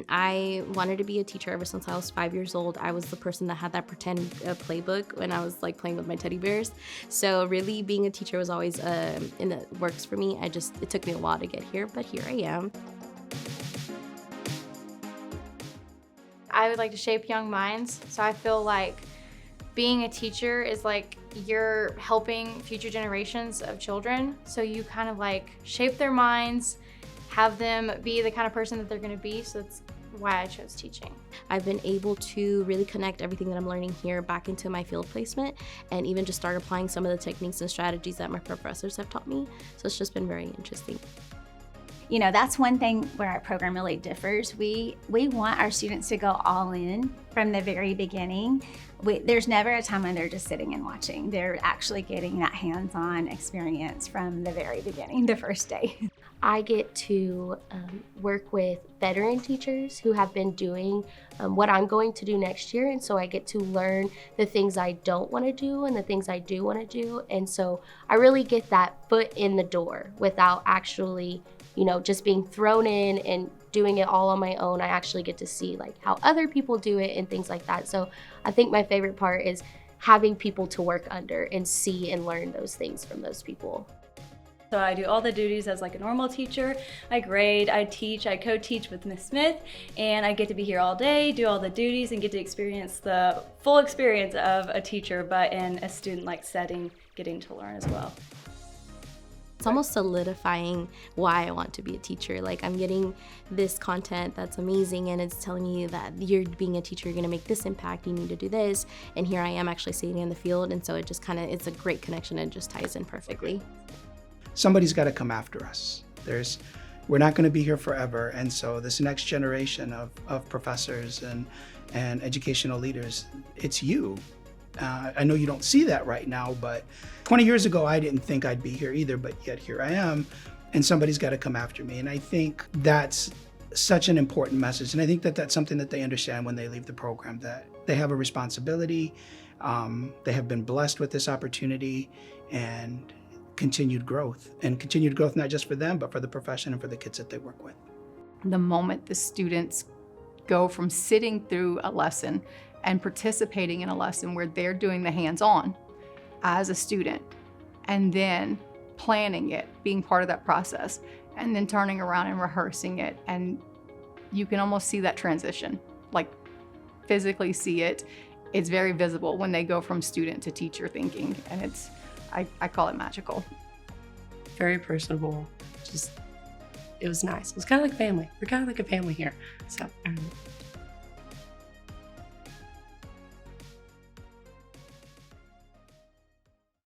I wanted to be a teacher ever since I was 5 years old. I was the person that had that pretend playbook when I was like playing with my teddy bears. So really being a teacher was always in the works for me. It took me a while to get here, but here I am. I would like to shape young minds, so I feel like being a teacher is like you're helping future generations of children, so you kind of like shape their minds, have them be the kind of person that they're going to be, so that's why I chose teaching. I've been able to really connect everything that I'm learning here back into my field placement and even just start applying some of the techniques and strategies that my professors have taught me, so it's just been very interesting. You know, that's one thing where our program really differs. We want our students to go all in from the very beginning. There's never a time when they're just sitting and watching. They're actually getting that hands-on experience from the very beginning, the first day. I get to work with veteran teachers who have been doing what I'm going to do next year, and so I get to learn the things I don't want to do and the things I do want to do, and so I really get that foot in the door without actually, you know, just being thrown in and doing it all on my own. I actually get to see like how other people do it and things like that. So I think my favorite part is having people to work under and see and learn those things from those people. So I do all the duties as like a normal teacher. I grade, I teach, I co-teach with Miss Smith, and I get to be here all day, do all the duties, and get to experience the full experience of a teacher, but in a student-like setting, getting to learn as well. It's almost solidifying why I want to be a teacher. Like I'm getting this content that's amazing and it's telling you that you're being a teacher, you're gonna make this impact, you need to do this. And here I am actually sitting in the field, and so it just it's a great connection and just ties in perfectly. Somebody's got to come after us. We're not going to be here forever, and so this next generation of professors and educational leaders, it's you. I know you don't see that right now, but 20 years ago I didn't think I'd be here either, but yet here I am, and somebody's got to come after me. And I think that's such an important message, and I think that that's something that they understand when they leave the program, that they have a responsibility, they have been blessed with this opportunity, and continued growth not just for them, but for the profession and for the kids that they work with. The moment the students go from sitting through a lesson and participating in a lesson where they're doing the hands-on as a student, and then planning it, being part of that process, and then turning around and rehearsing it, and you can almost see that transition, like physically see it. It's very visible when they go from student to teacher thinking, and I call it magical. Very personable. It was nice. It was kind of like family. We're kind of like a family here. So